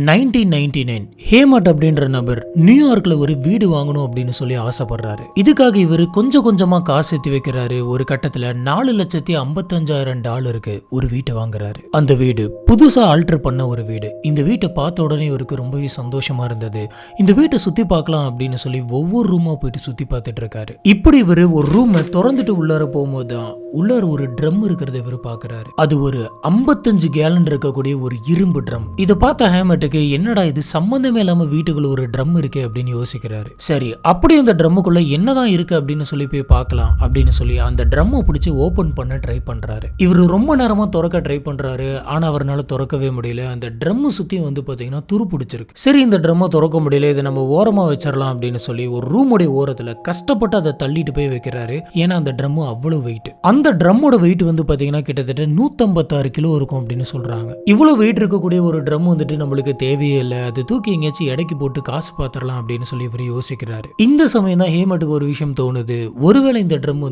1999 ஹேமட் அப்படின்ற நபர் நியூயார்க்ல ஒரு வீடு வாங்கணும் அப்படின்னு சொல்லி ஆசைப்படுறாரு. இதுக்காக இவர் கொஞ்சம் கொஞ்சமா காசு சேர்த்து வைக்கிறாரு. ஒரு கட்டத்துல $4,55,000 ஒரு வீட்டை வாங்குறாரு. அந்த வீடு புதுசா ஆல்டர் பண்ண ஒரு வீடு. இந்த வீட்டை பார்த்த உடனே இவருக்கு ரொம்பவே சந்தோஷமா இருந்தது. இந்த வீட்டை சுத்தி பார்க்கலாம் அப்படின்னு சொல்லி ஒவ்வொரு ரூமா போயிட்டு சுத்தி பார்த்துட்டு இருக்காரு. இப்படி இவரு ஒரு ரூமை திறந்துட்டு உள்ளார போகும்போது தான் உள்ளார ஒரு ட்ரம் இருக்கிறத இவர் பாக்குறாரு. அது ஒரு 55 கேலன் இருக்கக்கூடிய ஒரு இரும்பு ட்ரம். இதை பார்த்த ஹேமட்டுக்கு என்னடா இது சம்பந்தமே இல்லாம வீட்டுக்குள்ள ஒரு ட்ரம் இருக்கு அப்படின்னு யோசிக்கிறாரு. சரி, அப்படி அந்த ட்ரம்முக்குள்ள என்னதான் இருக்கு அப்படின்னு சொல்லி போய் பார்க்கலாம் அப்படின்னு சொல்லி அந்த ட்ரம்மை பிடிச்சி ஓபன் பண்ண ட்ரை பண்றாரு. இவர் ரொம்ப நேரமா திறக்க ட்ரை பண்றாரு. ஆனா அவரால் திறக்கவே முடியல. அந்த ட்ரம் சுத்தி பாத்தீங்கன்னா துரு பிடிச்சிருக்கு. சரி, இந்த ட்ரம்மை திறக்க முடியல, இதை நம்ம ஓரமா வச்சிடலாம் அப்படின்னு சொல்லி ஒரு ரூமுடைய ஓரத்துல கஷ்டப்பட்டு அதை தள்ளிட்டு போய் வைக்கிறாரு. ஏன்னா அந்த ட்ரம் அவ்வளவு வெயிட். அந்த ட்ரம்மோட வெயிட் பாத்தீங்கன்னா கிட்டத்தட்ட 156 கிலோ இருக்கும் அப்படின்னு சொல்றாங்க. இவ்வளவு வெயிட் இருக்கக்கூடிய ஒரு ட்ரம் நம்மளுக்கு தேவையே இல்லை, அது தூக்கி எங்கேயாச்சும் எடைக்கு போட்டு காசு பாத்திரலாம் அப்படின்னு சொல்லி இவர் யோசிக்கிறாரு. இந்த சமயம் தான் ஹேமட்டுக்கு ஒரு விஷயம் தோணுது. ஒருவேளை இந்த ட்ரம்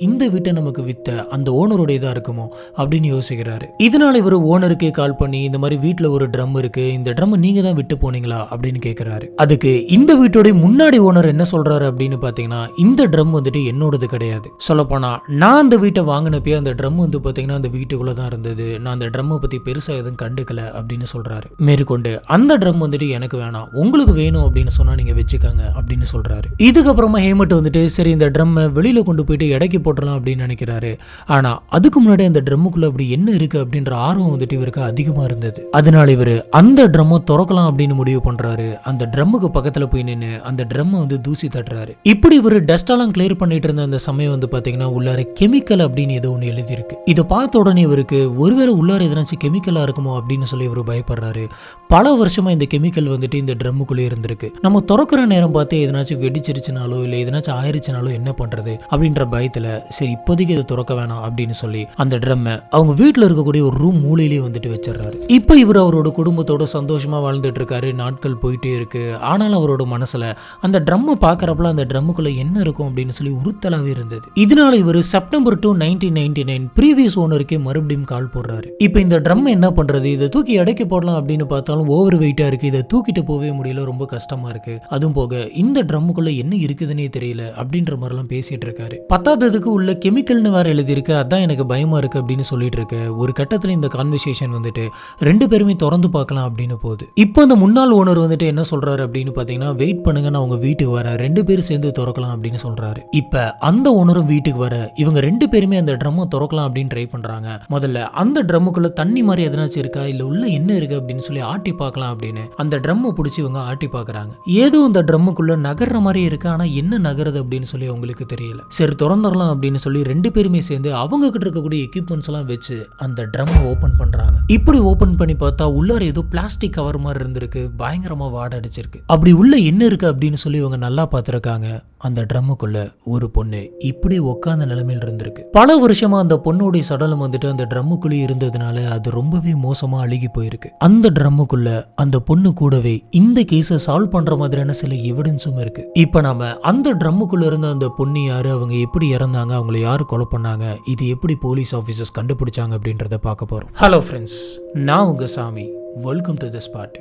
இந்த வீட்டை நமக்கு வித்த அந்த ஓனருடைய இதா இருக்குமோ அப்படின்னு யோசிக்கிறாரு. இதனால இவர் ஓனருக்கே கால் பண்ணி இந்த மாதிரி வீட்டுல ஒரு ட்ரம் இருக்கு, இந்த ட்ரம் நீங்க தான் விட்டு போனீங்களா அப்படின்னு கேட்கிறாரு. அதுக்கு இந்த வீட்டோட முன்னாடி ஓனர் என்ன சொல்றாரு அப்படின்னு பாத்தீங்கன்னா, இந்த ட்ரம் என்னோடது கிடையாது. சொல்ல போனா நான் அந்த வீட்டை வாங்கினப்பே அந்த ட்ரம் பாத்தீங்கன்னா அந்த வீட்டுக்குள்ளதான் இருந்தது. நான் அந்த ட்ரம் பத்தி பெருசா எதுவும் கண்டுக்கல அப்படின்னு சொல்றாரு. மேற்கொண்டு அந்த ட்ரம் எனக்கு வேணாம், உங்களுக்கு வேணும் அப்படின்னு சொன்னா நீங்க வச்சுக்கோங்க அப்படின்னு சொல்றாரு. இதுக்கப்புறமா ஹேமட் சரி இந்த ட்ரம் வெளியில கொண்டு போயிட்டு எடைக்கு போட்டலாம் அப்படின்னு நினைக்கிறாரு. ஆனா அதுக்கு முன்னாடி அந்த ட்ரம்முக்குள்ள அப்படி என்ன இருக்கு அப்படின்ற ஆர்வம் இவருக்கு அதிகமா இருந்தது. அதனால இவரு அந்த ட்ரம்மை திறக்கலாம் அப்படின்னு முடிவு பண்றாரு. அந்த ட்ரம்முக்கு பக்கத்துல போய் நின்று அந்த ட்ரம்மை தூசி தட்டுறாரு. இப்படி இவரு டஸ்டெல்லாம் கிளியர் பண்ணிட்டு இருந்த அந்த சமயம் பாத்தீங்கன்னா உள்ளார கெமிக்கல் அப்படின்னு ஏதோ ஒன்று எழுதியிருக்கு. இதை பார்த்த உடனே இவருக்கு ஒருவேளை உள்ளார எதனாச்சும் கெமிக்கலா இருக்குமோ அப்படின்னு சொல்லி இவர் பயப்படுறாரு. பல வருஷமா இந்த கெமிக்கல் இந்த ட்ரம்முக்குள்ளே இருந்திருக்கு. நம்ம திறக்கிற நேரம் பார்த்து எதனாச்சும் வெடிச்சிருச்சுனாலோ இல்ல எதனாச்சும் ஆயிருச்சுனாலோ என்ன பண்றது அப்படின்ற பயத்துல சரி இப்போதைக்கு இதை திறக்க வேணாம் அப்படின்னு சொல்லி அந்த ட்ரம்மை அவங்க வீட்டுல இருக்கக்கூடிய ஒரு ரூம் மூலையிலேயே வச்சிடறாரு. இப்ப இவர் அவரோட குடும்பத்தோட சந்தோஷமா வாழ்ந்துட்டு இருக்காரு. நாட்கள் போயிட்டே இருக்கு. ஆனாலும் அவரோட மனசுல அந்த ட்ரம்மை பாக்குறப்பல அந்த ட்ரம்முக்குள்ள என்ன இருக்கும் அப்படின்னு சொல்லி உறுத்தலாவே இருந்தது. இதனால இவர் செப்டம்பர் 2, 1999 ப்ரீவியஸ் ஓனருக்கே மறுபடியும் கால் போடுறாரு. இப்ப இந்த ட்ரம் என்ன பண்றது, இதை தூக்கி எடைக்கு போடலாம் அப்படின்னு பார்த்தாலும் ஓவர் வெயிட்டா இருக்கு, இதை தூக்கிட்டு போகவே முடியல, ரொம்ப கஷ்டமா இருக்கு. அதுவும் போக இந்த ட்ரம்முக்குள்ள என்ன இருக்குதுன்னே தெரியல அப்படின்ற மாதிரிலாம் பேசிட்டு இருக்காரு. பத்தாததுக்கு உள்ள கெமிக்கல்னு வேற எழுதியிருக்கு, அதான் எனக்கு பயமா இருக்கு அப்படின்னு சொல்லிட்டு இருக்க. ஒரு கட்டத்துல இந்த கான்வர்சேஷன் ரெண்டு பேருமே திறந்து பார்க்கலாம் அப்படின்னு போகுது. இப்போ அந்த முன்னாள் ஓனர் என்ன சொல்றாரு அப்படின்னு பாத்தீங்கன்னா, வெயிட் பண்ணுங்க நான் உங்க வீட்டுக்கு வரேன், ரெண்டு பேரும் சேர்ந்து திறக்கலாம் அப்படின்னு சொல்றாரு. இப்ப அந்த ஓனரும் வீட்டுக்கு வர இவங்க ரெண்டு பேருமே அந்த ட்ரம்மை திறக்கலாம் அப்படின்னு ட்ரை பண்றாங்க. முதல்ல அந்த ட்ரம்முக்குள்ள தண்ணி மாதிரி எதனாச்சும் இருக்கா இல்ல உள்ள என்ன இருக்கு அப்படின்னு சொல்லி ஆட்டி பார்க்கலாம் அப்படின்னு அந்த ட்ரம்மை பிடிச்சி இவங்க ஆட்டி பார்க்கறாங்க. ஏதோ அந்த ட்ரம்முக்குள்ள நகர்ற மாதிரி இருக்கு, ஆனா என்ன நகருது அப்படின்னு சொல்லி அவங்களுக்கு தெரியல. சரி திறந்துடலாம் அப்படின்னு சொல்லி ரெண்டு பேருமே சேர்ந்து அவங்க கிட்ட இருக்கக்கூடிய எக்யூப்மெண்ட்ஸ் எல்லாம் வச்சு அந்த ட்ரம் ஓபன் பண்றாங்க. இப்படி ஓபன் பண்ணி பார்த்தா உள்ளார ஏதோ பிளாஸ்டிக் கவர் மாதிரி இருந்திருக்கு, பயங்கரமா வாடை அடிச்சிருக்கு. அப்படி உள்ள என்ன இருக்கு அப்படின்னு சொல்லி இவங்க நல்லா பார்த்திருக்காங்க. அந்த ட்ரம்முக்குள்ள ஒரு பொண்ணு இப்படி உட்கார்ந்த நிலைமையில் இருந்திருக்கு. பல வருஷமா அந்த பொண்ணுடைய சடலம் அந்த ட்ரம்முக்குள்ளே இருந்ததுனால அது ரொம்பவே மோசமா அழுகி போயிருக்கு. அந்த ட்ரம்முக்குள்ள அந்த பொண்ணு கூடவே இந்த கேஸை சால்வ் பண்ற மாதிரியான சில எவிடன்ஸும் இருக்கு. இப்ப நாம அந்த ட்ரம்முக்குள்ள இருந்த அந்த பொண்ணு யாரு, அவங்க எப்படி இறந்தாங்க, அவங்களை யாரு கொலை பண்ணாங்க, இது எப்படி போலீஸ் ஆபீசர்ஸ் கண்டுபிடிச்சாங்க அப்படின்றத பார்க்க போறோம். ஹலோ ஃப்ரெண்ட்ஸ், நான் உங்க சாமி. Welcome to the spot.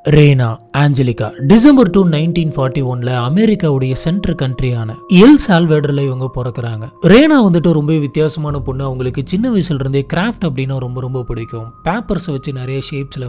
ரேனா Angelica December 2, 1941 அமெரிக்காவுடைய சென்ட்ரல் கண்ட்ரியான எல் சால்வேடர்ல இவங்க பிறக்கிறாங்க. ரேனா ரொம்ப வித்தியாசமான பொண்ணு. அவங்களுக்கு சின்ன வயசுல இருந்தே கிராஃப்ட் அப்படின்னா ரொம்ப ரொம்ப பிடிக்கும். பேப்பர்ஸ் வச்சு நிறைய ஷேப்ஸ்ல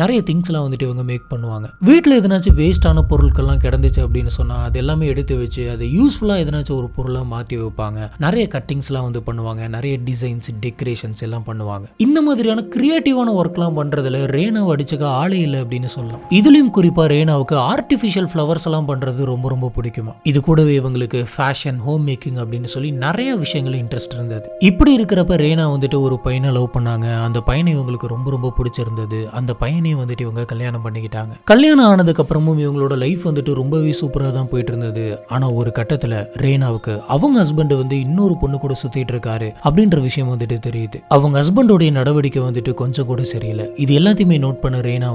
நிறைய திங்ஸ் எல்லாம் இவங்க மேக் பண்ணுவாங்க. வீட்டுல எதனாச்சும் வேஸ்டான பொருட்கள்லாம் கிடந்துச்சு அப்படின்னு சொன்னா அது எல்லாமே எடுத்து வச்சு அதை யூஸ்ஃபுல்லா எதனாச்சும் ஒரு பொருளா மாத்தி வைப்பாங்க. நிறைய கட்டிங்ஸ் எல்லாம் பண்ணுவாங்க. நிறைய டிசைன்ஸ் டெக்கரேஷன்ஸ் எல்லாம் பண்ணுவாங்க. இந்த மாதிரியான கிரியேட்டிவான ஒர்க் எல்லாம் பண்றதுல ரேனாவை அடிச்சுக்க ஆளே இல்லை அப்படின்னு சொல்லலாம். இதுலயும் குறிப்பா ரேனாவுக்கு ஆர்டிபிஷியல் ஃப்ளவர்ஸ் எல்லாம் பண்றது ரொம்ப ரொம்ப பிடிக்குமா. இது கூடவே இவங்களுக்கு ஃபேஷன், ஹோம் மேக்கிங் அப்படின்னு சொல்லி நிறைய விஷயங்கள் இன்ட்ரெஸ்ட் இருந்தது. இப்படி இருக்கிறப்ப ரேனா ஒரு பையனை லவ் பண்ணாங்க. அந்த பையனை இவங்களுக்கு ரொம்ப ரொம்ப பிடிச்சிருந்தது. அந்த பையனை இவங்க கல்யாணம் பண்ணிக்கிட்டாங்க. கல்யாணம் ஆனதுக்கு அப்புறமும் இவங்களோட லைஃப் ரொம்பவே சூப்பரா தான் போயிட்டு இருந்தது. ஆனா ஒரு கட்டத்துல ரேனாவுக்கு அவங்க ஹஸ்பண்ட் இன்னொரு பொண்ணு கூட சுத்திட்டு இருக்காரு அப்படின்ற விஷயம் தெரியுது. அவங்க ஹஸ்பண்டோடைய நடவடிக்கை கொஞ்சம் கூட சரியில்லை. இது எல்லாத்தையுமே நோட் பண்ண ரேனா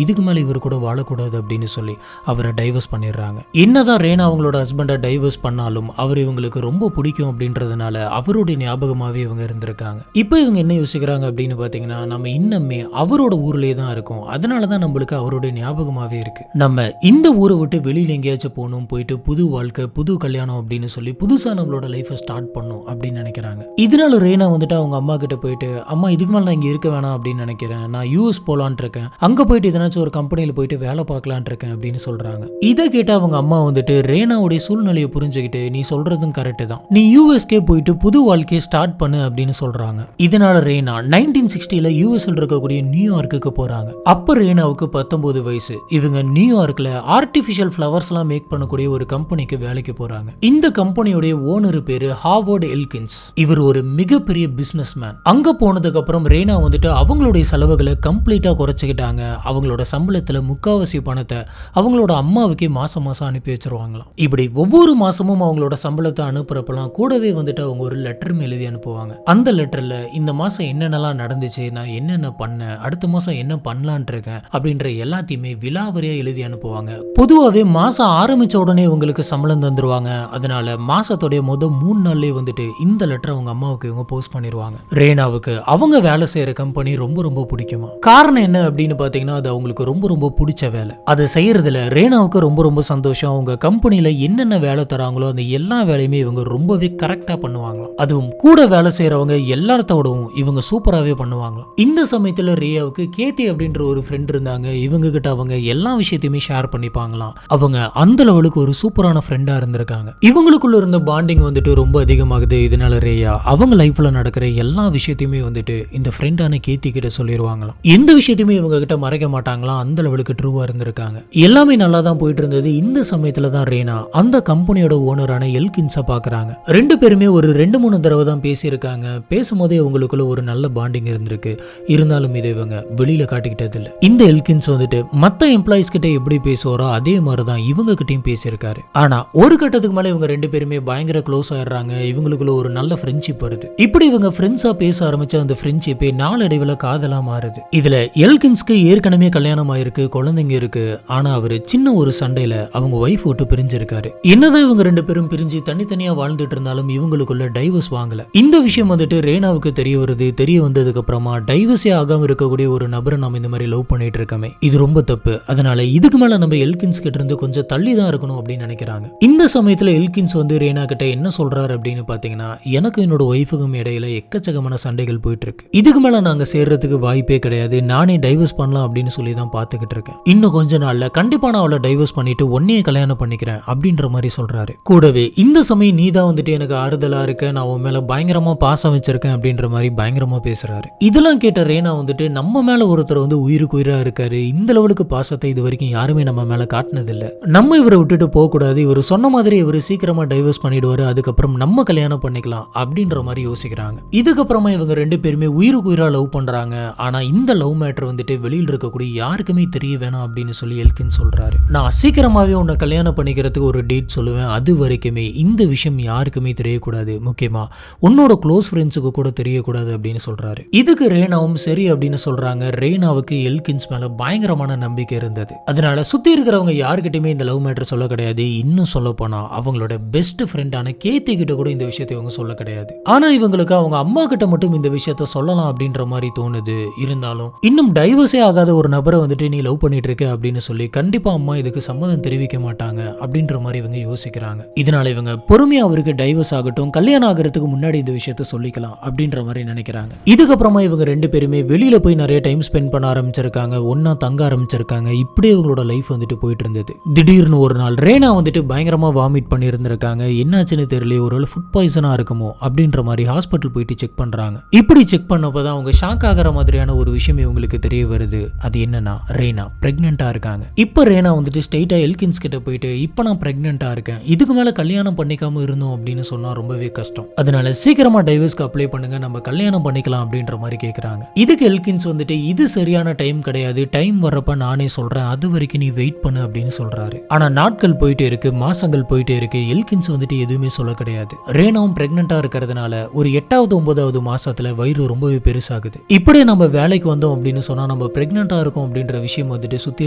இதுக்கு மேல இவர் கூட வாழக்கூடாது அப்படின்னு சொல்லி அவரை டைவர்ஸ் பண்ணிடுறாங்க. என்னதான் ரேனா அவங்களோட ஹஸ்பண்டை டைவர்ஸ் பண்ணாலும் அவர் இவங்களுக்கு ரொம்ப பிடிக்கும் அப்படின்றதுனால அவருடைய ஞாபகமாவே இவங்க இருந்திருக்காங்க. இப்போ இவங்க என்ன யோசிக்கிறாங்க அப்படின்னு பாத்தீங்கன்னா, நம்ம இன்னமே அவரோட ஊர்லயே தான் இருக்கோம், அதனாலதான் நம்மளுக்கு அவருடைய ஞாபகமாவே இருக்கு, நம்ம இந்த ஊரை விட்டு வெளியில எங்கேயாச்சும் போகணும், போயிட்டு புது வாழ்க்கை புது கல்யாணம் அப்படின்னு சொல்லி புதுசா நம்மளோட லைஃபை ஸ்டார்ட் பண்ணும் அப்படின்னு நினைக்கிறாங்க. இதனால ரேனா வந்துட்டு அவங்க அம்மா கிட்ட போயிட்டு, அம்மா இதுக்கு மேல நான் இங்க இருக்க வேணாம் அப்படின்னு நினைக்கிறேன், நான் யூஎஸ் போலான் இருக்கேன், அங்க போயிட்டு எதனாச்சும் ஒரு கம்பெனியில போயிட்டு வேலை பார்க்கலான் இருக்கேன் அப்படின்னு சொல்றாங்க. இதை கேட்ட அவங்க அம்மா வந்துட்டு ரேனாவுடைய சூழ்நிலையை புரிஞ்சுக்கிட்டு, நீ சொல்றதும் கரெக்ட் தான், நீ யூஎஸ்கே போயிட்டு புது வாழ்க்கையை ஸ்டார்ட் பண்ணு அப்படின்னு சொல்றாங்க. இதனால ரேனா 1960ல யூஎஸ்ல இருக்கக்கூடிய நியூயார்க்குக்கு போறாங்க. அப்ப ரேனாவுக்கு 19 வயசு. இவங்க நியூயார்க்ல ஆர்டிபிஷியல் ஃபிளவர்ஸ் எல்லாம் மேக் பண்ணக்கூடிய ஒரு கம்பெனிக்கு வேலைக்கு போறாங்க. இந்த கம்பெனியோட ஓனர் பேரு ஹார்வர்ட் எல்கின்ஸ். இவர் ஒரு மிகப்பெரிய பிசினஸ் மேன். அங்க போனதுக்கு அப்புறம் ரேனா வந்துட்டு அவங்களுடைய செலவுகளை கம்ப்ளீட்டா குறைச்சிக்கிட்டாங்க. அவங்களோட சம்பளத்துல முக்காவாசி பணத்தை அவங்களோட அம்மாவுக்கே மாசம் மாசம் அனுப்பி வச்சிருவாங்களாம். இப்படி ஒவ்வொரு மாசமும் அவங்களோட சம்பளத்தை அனுப்புறப்பெல்லாம் கூடவே வந்துட்டு அவங்க ஒரு லெட்டர் எழுதி அனுப்புவாங்க. அந்த லெட்டர்ல இந்த மாசம் என்னென்னலாம் நடந்துச்சு, நான் என்னென்ன பண்ணேன், அடுத்த மாசம் என்ன பண்ணலான் இருக்கேன் அப்படின்ற எல்லாத்தையுமே விலாவரியா எழுதி அனுப்புவாங்க. பொதுவாகவே மாசம் ஆரம்பிச்ச உடனே உங்களுக்கு சம்பளம் தந்துருவாங்க. அதனால மாசத்தோடைய முதல் 3 நாள்லயே வந்துட்டு இந்த லெட்டர் அவங்க அம்மாவுக்கு இவங்க போஸ்ட் பண்ணிடுவாங்க. ரேனாவுக்கு அவங்க வேலை செய்யற கம்பெனி ரொம்ப ரொம்ப பிடிக்குமா. காரணம் என்ன அப்படின்னு பாத்தீங்கன்னா, அது அவங்களுக்கு ரொம்ப ரொம்ப பிடிச்ச வேலை. அதை செய்யறதுல ரேனாவுக்கு ரொம்ப ரொம்ப சந்தோஷம். அவங்க கம்பெனில என்னென்ன வேலை தராங்களோ அந்த எல்லா வேலையுமே இவங்க ரொம்பவே கரெக்டா பண்ணுவாங்களாம். அதுவும் கூட வேலை செய்யறவங்க எல்லாத்தோடவும் இவங்க சூப்பராகவே பண்ணுவாங்களாம். இந்த சமயத்துல ரியாவுக்கு கேத்தி அப்படின்ற ஒரு ஃப்ரெண்ட் இருந்தாங்க. இவங்க கிட்ட அவங்க எல்லா விஷயத்தையுமே ஷேர் பண்ணிப்பாங்களாம். அவங்க அந்த லெவலுக்கு ஒரு சூப்பரான ஃப்ரெண்டா இருந்திருக்காங்க. இவங்களுக்குள்ள இருந்த பாண்டிங் வந்துட்டு ரொம்ப அதிகமாகுது. இதனால ரேயா அவங்க லைஃப்ல நடக்கிற எல்லா விஷயத்தையுமே வந்துட்டு இந்த ஃப்ரெண்டான கேத்தி கிட்ட சொல்லிடுவாங்களாம். எந்த விஷயத்தையுமே இவங்க கிட்ட மறைக்க மாட்டாங்களாம். அந்த லெவலுக்கு ட்ரூவா இருந்திருக்காங்க. எல்லாமே நல்லா தான் போயிட்டு இருந்தது. இந்த சமயத்துல தான் ரேனா அந்த கம்பெனியோட ஓனரான எல்கின்ஸை பாக்குறாங்க. ரெண்டு பேருமே ஒரு 2-3 தடவை தான் பேசியிருக்காங்க. பேசும்போதே அவங்களுக்குள்ள ஒரு நல்ல பாண்டிங் இருந்திருக்கு. இருந்தாலும் இதை இவங்க வெளியில காட்டிக்கிட்டது இல்லை. இந்த எல்கின்ஸ் வந்துட்டு மத்த எம்ப்ளாயிஸ் கிட்ட எப்படி பேசுவாரோ அதே மாதிரிதான் இவங்க கிட்டையும் பேசியிருக்காரு. ஆனா ஒரு கட்டத்துக்கு மேல இவங்க 2 பேருமே பயங்கர க்ளோஸ் ஆயிடுறாங்க. இவங்களுக்குள்ள ஒரு நல்ல ஃப்ரெண்ட்ஷிப் வருது. இப்படி இவங்க ஃப்ரெண்ட்ஸா பேச ஆரம்பிச்ச அந்த ஃப்ரெண்ட்ஷிப்பே நாளடைவில் காதலா மாறுது. இதுல எல்கின்ஸ்க்கு ஏற்கனவே கல்யாணம் ஆயிருக்கு, குழந்தைங்க இருக்கு. ஆனா அவரு சின்ன ஒரு சண்டையில அவங்க ஒய்ஃப் விட்டு பிரிஞ்சிருக்காரு. என்னதான் இவங்க 2 பேரும் பிரிஞ்சு தனித்தனியா வாழ்ந்துட்டு இருந்தாலும் இவங்களுக்குள்ள டைவர்ஸ் வாங்கல. இந்த விஷயம் வந்துட்டு ரேனாவுக்கு தெரிய வருது. தெரிய வந்ததுக்கு அப்புறமா டைவர்ஸே ஆகாம இருக்கக்கூடிய ஒரு நபரை நம்ம இந்த மாதிரி லவ் பண்ணிட்டு இருக்கோமே, இது ரொம்ப தப்பு. அதனால இதுக்கு மேல நம்ம எல்கின்ஸ் கிட்ட இருந்து கொஞ்சம் தள்ளி தான் இருக்கணும் அப்படின்னு நினைக்கிறாங்க. இந்த சமயத்துல எல்கின்ஸ் வந்து ரேனா கிட்ட என்ன சொல்றாரு அப்படின்னு பாத்தீங்கன்னா, எனக்கு என்னோட ஒய்ஃபுக்கும் இடையில எக்கச்சக்கமான சண்டைகள் போயிட்டு இருக்கு. இதுக்கு மேல நாங்க சேர்றதுக்கு வாய்ப்பே கிடையாது. நானே டைவர்ஸ் பண்ணலாம் அப்படின்னு சொல்லி தான் பாத்துக்கிட்டு இருக்கேன். இன்னும் கொஞ்ச நாள்ல கண்டிப்பா நான் அவளை டைவர்ஸ் பண்ணிட்டு உன்னையே கல்யாணம் பண்ணிக்கிறேன் அப்படின்ற மாதிரி சொல்றாரு. கூடவே இந்த சமயம் நீ தான் வந்துட்டு எனக்கு ஆறுதலா இருக்க, நான் உன் மேல பயங்கரமா பாசம் வச்சிருக்கேன் அப்படின்ற மாதிரி பயங்கரமா பேசுறாரு. இதெல்லாம் கேட்ட ரேனா வந்துட்டு, நம்ம மேல ஒருத்தர் வந்து உயிருக்கு உயிரா இருக்காரு, இந்த லெவலுக்கு பாசத்தை இது வரைக்கும் யாருமே நம்ம மேல காட்டினது இல்ல, நம்ம இவரை விட்டுட்டு போக கூடாது, இவர் சொன்ன மாதிரி இவர் சீக்கிரமா டைவர்ஸ் பண்ணிடுவாரு, அதுக்கப்புறம் நம்ம கல்யாணம் பண்ணிக்கலாம் அப்படின்ற மாதிரி யோசிக்கிறாங்க. இதுக்கப்புறமா இவங்க 2 பேருமே உயிருக்கு உயிரா லவ் பண்றாங்க. ஆனா இந்த லவ் மேட்டர் வந்துட்டு வெளியில் இருக்கக்கூடிய யாருக்குமே தெரிய வேணாம் அப்படின்னு சொல்லி எல்கின் சொல்றாரு. நான் சீக்கிரமாவே உன்னை கல்யாணம் பண்ணிக்கிறதுக்கு ஒரு டேட் சொல்லுவேன், அது வரைக்குமே இந்த விஷயம் யாருக்குமே தெரியக்கூடாது, முக்கியமா உன்னோட க்ளோஸ் ஃப்ரெண்ட்ஸுக்கு கூட தெரியக்கூடாது அப்படின்னு சொல்றாரு. இதுக்கு ரேனாவும் சரி அப்படின்னு சொல்றாங்க. ரேனாவுக்கு எல்கின்ஸ் மேல பயங்கரமான நம்பிக்கை இருந்தது. அதனால சுத்தி இருக்கிறவங்க யாருக்கிட்டையுமே இந்த லவ் மேட்டர் சொல்ல கிடையாது. இன்னும் சொல்ல போனா அவங்களோட பெஸ்ட் ஃப்ரெண்டான கேத்தி கிட்ட கூட இந்த விஷயத்தை இவங்க சொல்ல கிடையாது. ஆனா இவங்களுக்கு அவங்க அம்மா கிட்ட மட்டும் இந்த விஷயத்த சொல்லலாம் அப்படின்ற மாதிரி தோணுது. இருந்தாலும் இன்னும் டைவர்ஸே ஆகாத ஒரு நபரை வந்துட்டு நீ லவ் பண்ணிட்டு இருக்க அப்படின்னு சொல்லி கண்டிப்பா அம்மா இதுக்கு சம்மதம் தெரிவிக்க மாட்டாங்க அப்படின்ற மாதிரி இவங்க யோசிக்கிறாங்க. இதனால இவங்க பொறுமையா அவருக்கு டைவர்ஸ் ஆகட்டும், கல்யாணம் ஆகிறதுக்கு முன்னாடி இந்த விஷயத்த சொல்லிக்கலாம் அப்படின்ற மாதிரி நினைக்கிறாங்க. இதுக்கப்புறமா இவங்க 2 பேருமே வெளியில போய் நிறைய டைம் ஸ்பெண்ட் பண்ண ஆரம்பிச்சிருக்காங்க, ஒன்னா தங்க ஆரம்பிச்சிருக்காங்க. இப்படி இவங்களோட லைஃப் வந்துட்டு போயிட்டு இருந்தது. திடீர்னு ஒரு நாள் ரேனா வந்துட்டு பயங்கரமா வாமிட் பண்ணி இருந்திருக்காங்க. என்னாச்சுன்னு தெரியல, ஒருவேளை ஃபுட் பாய்சனா இருக்குமோ அப்படின்ற மாதிரி ஹாஸ்பிட்டல் போயிட்டு செக் பண்றாங்க. இப்படி செக் பண்ணப்பதான் அவங்க ஷாக் ஆகிற மாதிரியான ஒரு விஷயம் இவங்களுக்கு தெரிய வருது. அது என்னன்னா, ரேனா பிரெக்னெண்டா இருக்காங்க. இப்ப ரேனா வந்துட்டு ஸ்ட்ரெயிட்டா எல்கின்ஸ் கிட்ட போயிட்டு, இப்ப நான் பிரெக்னெண்டா இருக்கேன், இதுக்கு மேல கல்யாணம் பண்ணிக்காம இருந்தோம் அப்படின்னு சொன்னா ரொம்பவே கஷ்டம், அதனால சீக்கிரமா டைவர்ஸ்க்கு அப்ளை பண்ணுங்க, நம்ம கல்யாணம் பண்ணிக்கலாம் அப்படின்ற மாதிரி கேக்குறாங்க. இதுக்கு எல்கின்ஸ் வந்துட்டு, இது சரியான டைம் கிடையாது, டைம் வர்றப்ப நானே சொல்றேன், அது வரைக்கும் நீ வெயிட் பண்ணு அப்படின்னு சொல்றாரு. ஆனா நாட்கள் போயிட்டே இருக்கு, மாசங்கள் போயிட்டே இருக்கு. எல்கின்ஸ் வந்துட்டு எதுவுமே சொல்ல கிடையாது. ரேனாவும் பிரெக்னெண்டா இருக்கிறதுனால ஒரு 8வது 9வது மாசத்துல வயிறு ரொம்பவே பெருசாகுது. இப்படியே நம்ம வேலைக்கு வந்தோம் அப்படின்னு சொன்னா நம்ம பிரெக்னெண்டா இருக்கோம் அப்படின்ற விஷயம் வந்துட்டு சுத்தி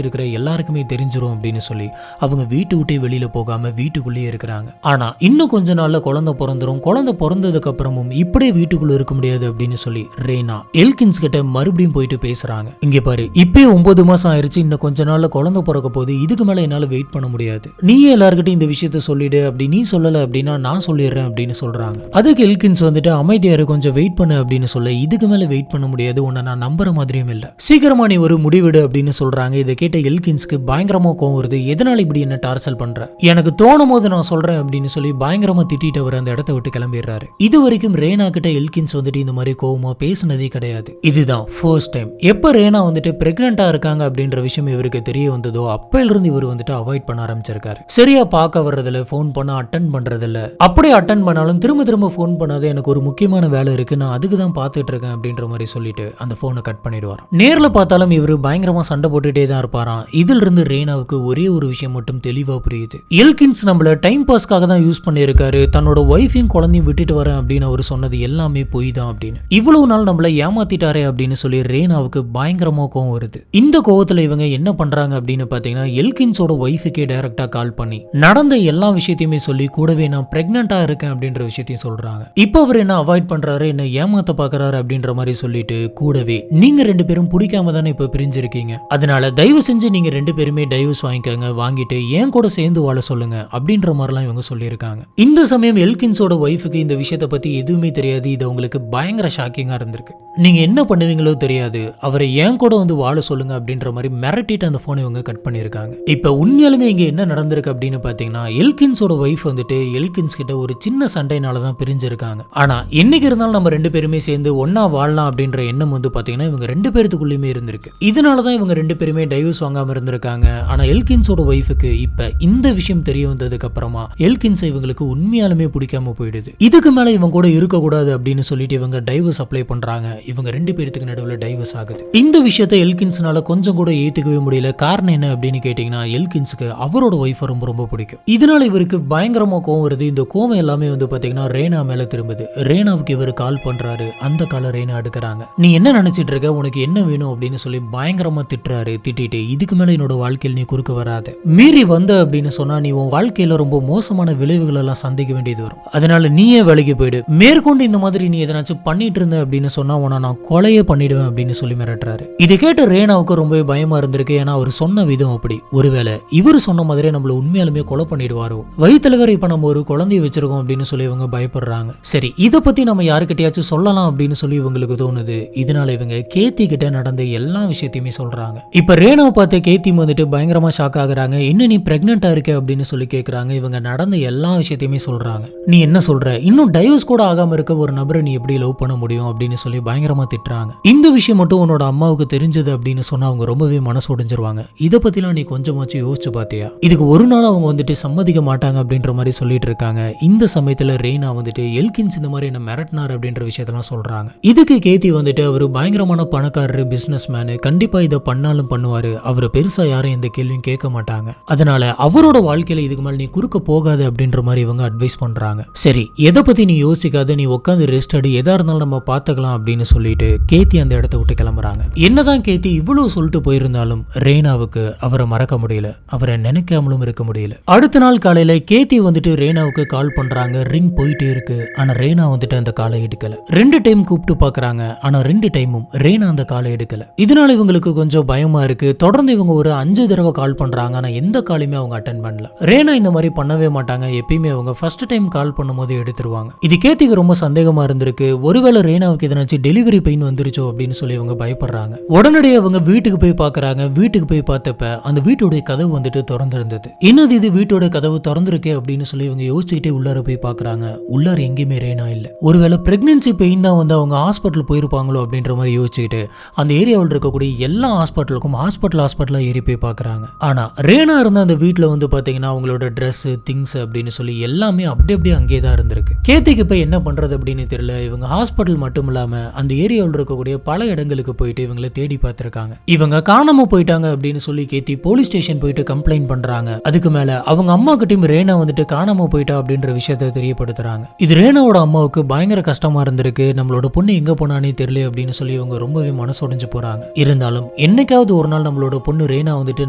இருக்கிற எல்லாருக்குமே தெரிஞ்சிரும் அப்படின்னு சொல்லி அவங்க வீட்டு விட்டே வெளியில போகாம வீட்டுக்குள்ளேயே இருக்கிறாங்க. ஆனா இன்னும் கொஞ்ச நாள்ல குழந்தை பிறந்துரும். குழந்தை பிறந்ததுக்கு அப்புறமும் இப்படியே வீட்டுக்குள்ள இருக்க முடியாது அப்படின்னு சொல்லி ரேனா எல்கின்ஸ் கிட்ட மறுபடியும் போயிட்டு பேசுறாங்க. இங்க பாரு, இப்பயே 9 மாசம் ஆயிருச்சு, இன்னும் கொஞ்ச நாள்ல குழந்தை பிறக்க போது, இதுக்கு மேல என்னால வெயிட் பண்ண முடியாது, நீயே எல்லார்கிட்டையும் இந்த விஷயத்த சொல்லிடு, அப்படி நீ சொல்லல அப்படின்னா நான் சொல்லிடுறேன் அப்படின்னு சொல்றாங்க. அதுக்கு எல்கின்ஸ் வந்துட்டு அமைதியாரு, கொஞ்சம் வெயிட் பண்ணு அப்படின்னு சொல்ல, இதுக்கு மேல வெயிட் பண்ண முடியாது, உன்னை நான் நம்புற மாதிரியும் இல்ல, சீக்கிரமா நீ ஒரு முடிவிடு அப்படின்னு சொல்றாங்க. இதை கேட்ட எல்கின்ஸ்க்கு பயங்கரமா கோவம் வருது. எதனால இப்படி என்ன டார்ச்சல் பண்ற, எனக்கு தோணும் போது நான் சொல்றேன் அப்படின்னு சொல்லி பயங்கரமா திட்டிட்டு அவர் அந்த இடத்தை விட்டு கிளம்பிடுறாரு. இது வரைக்கும் ரேனா கிட்ட எல்கின்ஸ் வந்துட்டு இந்த மாதிரி கோவமா பேசினதே கிடையாது. இதுதான் ஃபர்ஸ்ட் டைம். எப்ப ரேனா வந்துட்டு பிரெக்னெண்டா இருக்காங்க அப்படின்ற விஷயம் இவருக்கு தெரிய வந்ததோ அப்பையில இருந்து இவர் வந்துட்டு அவாய்ட் பண்ண ஆரம்பிச்சிருக்காரு. சரியா பார்க்க வர்றதில்ல, போன் பண்ண அட்டன் பண்றதில்ல, அப்படியே அட்டன் பண்ணாலும் திரும்ப திரும்ப போன் பண்ணாத, எனக்கு ஒரு முக்கியமான வேலை இருக்கு, நான் அதுக்கு தான் பார்த்துட்டு இருக்கேன் அப்படின்ற மாதிரி சொல்லிட்டு அந்த போனை கட் பண்ணிடுவார். நேர்ல பார்த்தாலும் இவர் பயங்கரமா சண்டை போட்டுட்டே தான் இருப்பாராம். இதுல இருந்து ரேனாவுக்கு ஒரே ஒரு விஷயம் மட்டும் தெளிவா புரியுது, எல்கின்ஸ் நம்மள டைம் பாஸ்க்காக தான் யூஸ் பண்ணியிருக்காரு, தன்னோட ஒய்ஃபையும் குழந்தையும் விட்டுட்டு வரேன் அப்படின்னு அவர் சொன்னது எல்லாமே பொய் தான் அப்படின்னு. இவ்வளவு நாள் நம்மள ஏமாத்திட்டாரே அப்படின்னு சொல்லி ரேனாவுக்கு பயங்கரமா கோவம் வருது. இந்த கோவத்துல இவங்க என்ன பண்றாங்க அப்படின்னு பாத்தீங்கன்னா, எல்கின்ஸோட ஒய்ஃபுக்கே டைரக்டா கால் பண்ணி நடந்த எல்லா விஷயத்தையுமே சொல்லி, கூடவே நான் பிரெக்னெண்டா இருக்கேன் அப்படின்ற விஷயத்தையும் சொல்றாங்க. இப்போ அவர் என்ன அவாய்ட் பண்றாரு, என்ன ஏமாத்த பாக்குறாரு அப்படின்ற மாதிரி சொல்லிட்டு, கூடவே நீங்க 2 பேரும் பிடிக்காம தானே இப்ப பிரிஞ்சிருக்கீங்க, அதனால தயவு செஞ்சு நீங்க 2 பேருமே டைவர்ஸ் வாங்கிக்கங்க, வாங்கிட்டு என் கூட சேர்ந்து வாழ சொல்லுங்க அப்படின்ற மாதிரிலாம் இவங்க சொல்லியிருக்காங்க. இந்த சமயம் எல்கின்ஸோட ஒய்ஃபுக்கு இந்த விஷயத்தை பத்தி எதுவுமே தெரியாது. இது உங்களுக்கு பயங்கர ஷாக்கிங்கா இருந்திருக்கு. நீங்க என்ன பண்ணுவீங்களோ தெரியாது, அவரை என் கூட வந்து வாழ சொல்லுங்க அப்படின்ற மாதிரி மிரட்டிட்டு அந்த போனை இவங்க கட் பண்ணிருக்காங்க. இப்ப உண்மையாலுமே இங்க என்ன நடந்திருக்கு அப்படின்னு பாத்தீங்கன்னா, எல்கின்ஸோட ஒய்ஃப் வந்துட்டு எல்கின்ஸ் கிட்ட ஒரு சின்ன சண்டைனால தான் பிரிஞ்சிருக்காங்க. ஆனா என்னைக்கு இருந்தாலும் நம்ம 2 பேருமே சேர்ந்து ஒன்னா வாழலாம் அப்படின்ற எண்ணம் வந்து பாத்தீங்கன்னா இவங்க 2 பேருக்குள்ளயுமே இருந்திருக்கு. இதனாலதான் இவங்க 2 பேருமே டைவர்ஸ் வாங்காம இருந்திருக்காங்க. ஆனா எல்கின்ஸோட ஒய்ஃபுக்கு இப்ப இந்த விஷயம் தெரிய வந்ததுக்கு அப்புறமா எல்கின்ஸ் இவங்களுக்கு உண்மையாலுமே பிடிக்காம போயிடுது. இதுக்கு மேல இவங்க கூட இருக்க கூடாது அப்படின்னு சொல்லிட்டு இவங்க டைவர்ஸ் அப்ளை பண்றாங்க. இவங்க 2 பேருக்கு நடுவில் டைவர்ஸ் ஆகுது. இந்த விஷயத்தை எல்கின்ஸ்னால கொஞ்சம் கூட ஏத்துக்கவே முடியல. காரணம் என்ன அப்படின்னு கேட்டீங்கன்னா, எல்கின்ஸ்க்கு அவரோட ஒய்ஃபை ரொம்ப ரொம்ப பிடிக்கும். இதனால இவருக்கு பயங்கரமா கோவம் வருது. இந்த கோவம் எல்லாமே வந்து பாத்தீங்கன்னா ரேனா மேல திரும்புது. ரேனாவுக்கு இவர் கால் பண்றாரு. அந்த காலை ரேனா எடுக்கிறாங்க. நீ என்ன நினைச்சிட்டு இருக்க, உனக்கு என்ன வேணும் அப்படின்னு சொல்லி பயங்கரமா திட்டுறாரு. திட்டிட்டு, இதுக்கு மேல என்னோட வாழ்க்கையில் நீ குறுக்க வராத, மீறி வந்த அப்படின்னு சொன்னா நீ உன் வாழ்க்கையில ரொம்ப மோசமான விளைவுகள் எல்லாம் சந்திக்க வேண்டியது வரும், அதனால நீயே வேலைக்கு போயிடு, மேற்கொண்டு இந்த மாதிரி நீ எதனாச்சும் பண்ணிட்டு இருந்த அப்படின்னு சொன்னா உன நான் கொலையே பண்ணிடுவேன் அப்படின்னு சொல்லி மிரட்டுறாரு. இதை கேட்டு ரேனாவுக்கு ரொம்பவே பயமா இருந்திருக்கு. ஏன்னா அவர் சொன்ன விதம் அப்படி. ஒருவேளை இவர் சொன்ன மாதிரி நம்மள உண்மையாலுமே கொலை பண்ணிடுவாரோ, வயிற்றுல இப்ப நம்ம ஒரு குழந்தைய வச்சிருக்கோம் அப்படின்னு சொல்லி இவங்க பயப்படுறாங்க. சரி, இதை பத்தி நம்ம யாருக்கிட்டையாச்சும் சொல்லலாம் அப்படின்னு சொல்லி இவங்களுக்கு தோணுது. இதனால இவங்க கேத்தி கிட்ட நடந்த எல்லா விஷயத்தையுமே சொல்றாங்க. இப்ப ரேனாவை பார்த்து கேத்தி வந்துட்டு பயங்கரமா ஷாக் ஆகுறாங்க. இன்னும் நீ பிரெக்னெண்டா இருக்க அப்படின்னு சொல்லி கேட்கறாங்க. இவங்க நடந்த எல்லா விஷயத்தையுமே சொல்றாங்க. நீ என்ன சொல்ற, இன்னும் டைவர்ஸ் கூட ஆகாம இருக்க ஒரு நபரை நீ எப்படி லவ் பண்ண முடியும் அப்படின்னு சொல்லி பயங்கரமா திட்டுறாங்க. இந்த விஷயம் மட்டும் உன்னோட அம்மாவுக்கு தெரிஞ்சது அப்படின்னு சொன்னா அவங்க ரொம்பவே மனசு உடைஞ்சிருவாங்க. இதை பத்திலாம் நீ கொஞ்சமாச்சும் யோசிச்சு பாத்தியா, இதுக்கு ஒரு நாள் அவங்க வந்துட்டு சம்மதிக்க மாட்டாங்க அப்படின்ற மாதிரி சொல்லிட்டு இருக்காங்க. இந்த சமயத்துல ரேனா வந்துட்டு எல்கின்ஸ் இந்த மாதிரி என்ன மிரட்டினார் அப்படின்ற விஷயத்தெல்லாம் சொல்றாங்க. இதுக்கு கேத்தி வந்துட்டு அவரு பயங்கரமான பணக்காரரு, பிசினஸ் மேனு, கண்டிப்பா இதை பண்ணாலும் பண்ணுவாரு, அவரு பெருசா யாரும் எந்த கேள்வியும் கேட்க மாட்டாங்க, அதனால அவரோட வாழ்க்கையில இதுக்கு மேல நீ குறுக்க போகாது அப்படின்ற மாதிரி இவங்க அட்வைஸ் பண்றாங்க. சரி, எதை பத்தி நீ யோசிக்காத, நீ உட்காந்து ரெஸ்ட் அடி, எதா இருந்தாலும் நம்ம பாத்துக்கலாம் அப்படின்னு சொல்லிட்டு கேத்தி அந்த இடத்த விட்டு கிளம்புறாங்க. என்னதான் கேத்தி இவ்வளவு சொல்லிட்டு போயிருந்தாலும் ரேனாவுக்கு அவரை மறக்க முடியல, அவரை நினைக்காமலும் இருக்க முடியல. அடுத்த நாள் காலையில கேத்தி வந்துட்டு ரேனாவுக்கு கால் பண்றாங்க. ரிங் போயிட்டே இருக்கு. ஆனா ரேனா வந்துட்டு அந்த காலை எடுக்கல. 2 டைம் கூப்பிட்டு பாக்குறாங்க. ஆனா 2 டைமும் ரேனா அந்த காலை எடுக்கல. இதனால இவங்களுக்கு கொஞ்சம் பயமா இருக்கு. தொடர்ந்து இவங்க ஒரு 5 தடவை கால் பண்றாங்க. ஆனா எந்த காலையுமே அவங்க அட்டென்ட் பண்ணல. ரேனா இந்த மாதிரி பண்ணவே மாட்டாங்க. எப்பயுமே அவங்க ஃபர்ஸ்ட் டைம் கால் பண்ணும்போது எடுத்துருவாங்க. இது கேத்திக்கு ரொம்ப சந்தேகமா இருந்திருக்கு. ஒருவேளை ரேனாவுக்கு எதனாச்சும் டெலிவரி பெயின் வந்துருச்சோ அப்படின்னு சொல்லி இவங்க பயப்படுறாங்க. உடனடியே அவங்க வீட்டுக்கு போய் பாக்குறாங்க. வீட்டுக்கு போய் பார்த்தப்ப அந்த வீட்டோட கதவு வந்துட்டு திறந்திருந்தது. என்னது இது, வீட்டோட கதவு திறந்திருக்கே அப்படின்னு சொல்லி இவங்க யோசிச்சுக்கிட்டே உள்ளார போய் பாக்குறாங்க. உள்ளார எங்கேயுமே ரேனா இல்ல. ஒருவேளை பிரெக்னன்சி பெயின் தான் வந்து அவங்க ஹாஸ்பிட்டல் போயிருப்பாங்களோ அப்படின்ற மாதிரி யோசிச்சுக்கிட்டு அந்த ஏரியாவில் இருக்கக்கூடிய எல்லா ஹாஸ்பிட்டலுக்கும் ஹாஸ்பிட்டலா ஏறி போய் பாக்குறாங்க. ஆனா ரேனா இருந்த அந்த வீட்டுல வந்து பாத்தீங்கன்னா அவங்களோட ட்ரெஸ், திங்ஸ் அப்படின்னு சொல்லி எல்லாமே அப்படியே அங்கே தான் இருந்திருக்கு. கேத்திக்கு போய் என்ன பண்றது அப்படின்னு தெரியல. இவங்க ஹாஸ்பிட்டல் மட்டும் இல்லாம அந்த ஏரியாவில் இருக்கக்கூடிய பல இடங்களுக்கு போயிட்டு இவங்களை தேடி பார்த்திருக்காங்க. இவங்க காணாம போயிட்டாங்க அப்படின்னு சொல்லி கேத்தி போலீஸ் ஸ்டேஷன் போயிட்டு கம்ப்ளைண்ட் பண்றாங்க. அதுக்கு மேல அவங்க அம்மா கிட்டயும் ரேனா வந்துட்டு காணாம போயிட்டா அப்படின்ற விஷயத்தை தெரியப்படுத்துறாங்க. இது ரேனாவோட அம்மாவுக்கு பயங்கர கஷ்டமா இருந்திருக்கு. நம்மளோட பொண்ணு எங்க போனானே தெரியல அப்படின்னு சொல்லி இவங்க ரொம்பவே மனசு உடைஞ்சு போறாங்க. இருந்தாலும் என்னைக்கு என்னைக்காவது ஒரு நாள் நம்மளோட பொண்ணு ரேனா வந்துட்டு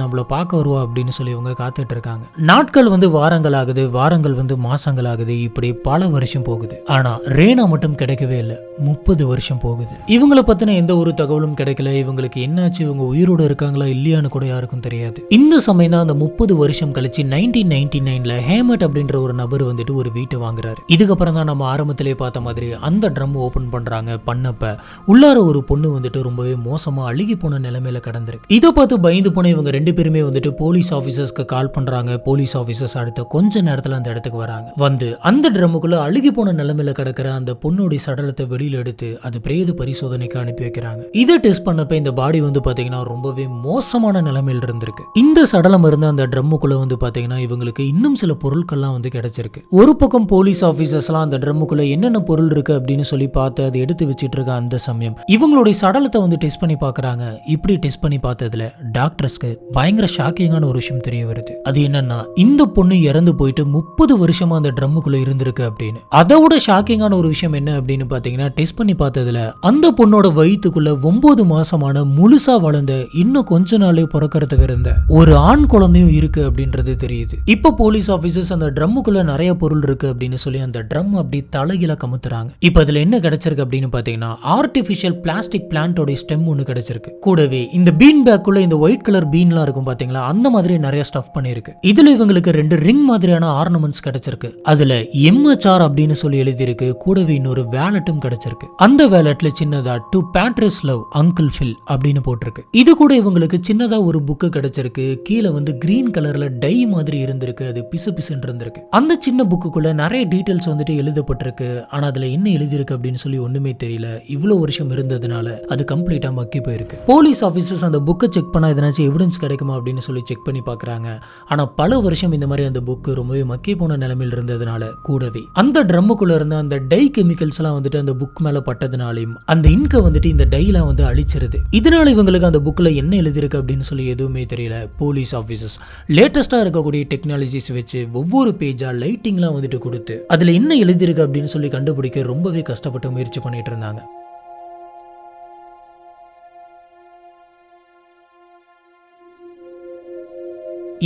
நம்மள பார்க்க வருவா அப்படின்னு சொல்லி இவங்க காத்துட்டு இருக்காங்க. நாட்கள் வந்து வாரங்கள் ஆகுது, வாரங்கள் வந்து மாசங்கள் ஆகுது, இப்படி பல வருஷம் போகுது. ஆனா ரேனா மட்டும் கிடைக்கவே இல்லை. 30 வருஷம் போகுது. இவங்களை பத்தின எந்த ஒரு தகவலும் கிடைக்கல. இவங்களுக்கு என்னாச்சு, இவங்க உயிரோட இருக்காங்களா இல்லையான்னு கூட யாருக்கும் தெரியாது. இந்த சமயம் தான் அந்த 30 வருஷம் கழிச்சு 1999ல ஹேமட் அப்படின்ற ஒரு நபர் வந்துட்டு ஒரு வீட்டை வாங்குறாரு. இதுக்கப்புறம் தான் நம்ம ஆரம்பத்திலே பார்த்த மாதிரி அந்த ட்ரம் ஓபன் பண்றாங்க. பண்ணப்ப உள்ளார ஒரு பொண்ணு வந்துட்டு ரொம்பவே மோசமா அழுகி போன நிலைமையில கடந்திருக்கு. இதை பார்த்து பயந்து போன இவங்க 2 பேருமே வந்துட்டு போலீஸ் ஆபீசர்ஸ்க்கு கால் பண்றாங்க. போலீஸ் ஆபீசர்ஸ் அடுத்த கொஞ்ச நேரத்துல அந்த இடத்துக்கு வராங்க. வந்து அந்த ட்ரம்முக்குள்ள அழுகி போன நிலைமையில கிடக்கிற அந்த பொண்ணுடைய சடலத்தை வெளியில எடுத்து அது பிரேத பரிசோதனைக்கு அனுப்பி வைக்கிறாங்க. இதை டெஸ்ட் பண்ணப்ப இந்த பாடி வந்து பாத்தீங்கன்னா ரொம்பவே மோசமான நிலைமையில இருந்திருக்கு. இந்த சடலம் இருந்த அந்த ட்ரம்முக்குள்ள வந்து பாத்தீங்கன்னா இவங்களுக்கு இன்னும் சில பொருட்கள்லாம் வந்து கிடைச்சிருக்கு. ஒரு பக்கம் போலீஸ் ஆபீசர்ஸ்லாம் அந்த ட்ரம்முக்குள்ள என்னென்ன பொருள் இருக்கு அப்படின்னு சொல்லி பார்த்து அதை எடுத்து வச்சிட்டு இருக்க அந்த சமயம் இவங்களுடைய சடலத்தை வந்து டெஸ்ட் பண்ணி பாக்குறாங்க. இப்படி டெஸ்ட் பண்ணி பார்த்ததுல டாக்டர்ஸ்க்கு பயங்கர ஷாக்கிங்கான ஒரு விஷயம் தெரிய வருது. அது என்னன்னா இந்த பொண்ணு இறந்து போயிட்டு 30 வருஷமா அந்த ட்ரம்முக்குள்ள இருந்திருக்கு அப்படின்னு. அதை விட ஷாக்கிங்கான ஒரு விஷயம் என்ன அப்படின்னு பாத்தீங்கன்னா டெஸ்ட் பண்ணி பார்த்ததுல அந்த பொண்ணோட வயிற்றுக்குள்ள 9 மாசமான முழுசா வளர்ந்த இன்னும் கொஞ்ச நாளே பிறக்கிறதுக்கு இருந்த ஒரு ஆண் குழந்தையும் இருக்கு அப்படின்றது தெரியுது. இப்ப போலீஸ் ஆபீசர்ஸ் அந்த ட்ரம்முக்குள்ள நிறைய பொருள் இருக்கு அப்படின்னு சொல்லி அந்த ட்ரம் அப்படி தலைகீழ கமுத்துறாங்க. இப்ப அதுல என்ன கிடைச்சிருக்கு அப்படின்னு பாத்தீங்கன்னா ஆர்டிபிஷியல் பிளாஸ்டிக் பிளான்டோட ஸ்டெம் ஒன்னு கிடைச்சிருக்கு. கூடவே இந்த பீன் பேக்குள்ள இந்த ஒயிட் கலர் பீன்லாம் இருக்கும் பாத்தீங்களா, அந்த மாதிரி நிறைய ஸ்டஃப் பண்ணிருக்கு. இதுல இவங்களுக்கு 2 ரிங் மாதிரியான ஆர்னமெண்ட்ஸ் கிடைச்சிருக்கு. அதுல MHR அப்படின்னு சொல்லி எழுதியிருக்கு. கூடவே இன்னொரு வேலட்டும் கிடைச்சிருக்கு. அந்த வேலட்ல சின்னதா to Patrice love uncle Phil அப்படின்னு போட்டிருக்கு. இது கூட இவங்களுக்கு சின்னதா ஒரு புக்கு கிடைச்சிருக்கு. கீழே வந்து கிரீன் கலர்ல டை மாதிரி இருந்திருக்கு. அது பிசு பிசுன்னு இருந்திருக்கு. அந்த சின்ன புக்குக்குள்ள நிறைய டீடைல்ஸ் வந்துட்டு எழுதப்பட்டிருக்கு. ஆனா அதுல என்ன எழுதிருக்கு அப்படின்னு சொல்லி ஒண்ணுமே தெரியல. இவ்வளவு வருஷம் இருந்ததுனால அது கம்ப்ளீட்டா மக்கி போயிருக்கு. போலீஸ் ஆபீசர்ஸ் அந்த புக்கை செக் பண்ணா எதனாச்சும் எவிடன்ஸ் கிடைக்குமா அப்படின்னு சொல்லி செக் பண்ணி பாக்குறாங்க. ஆனா பல வருஷம் இந்த மாதிரி அந்த புக்கு ரொம்பவே மக்கி போன நிலைமையில் இருந்ததுனால கூடவே அந்த ட்ரம்முக்குள்ள இருந்த அந்த டை கெமிக்கல்ஸ் எல்லாம் வந்துட்டு அந்த புக் மேல பட்டதுனாலையும் அந்த இன்கை வந்துட்டு இந்த டைலாம் வந்து அழிச்சிருது. இதனால இவங்களுக்கு அந்த புக்ல என்ன எழுதிருக்கு அப்படின்னு சொல்லி எதுவுமே தெரியல. போலீஸ் ஆபீசர்ஸ் லேட்டஸ்டா இருக்கக்கூடிய டெக்னாலஜிஸ் வச்சு ஒவ்வொரு பேஜா லைட்டிங்லாம் வந்துட்டு கொடுத்து அதுல என்ன எழுதிருக்கு அப்படின்னு சொல்லி கண்டுபிடிக்க ரொம்பவே கஷ்டப்பட்டு முயற்சி பண்ணிட்டு இருந்தாங்க.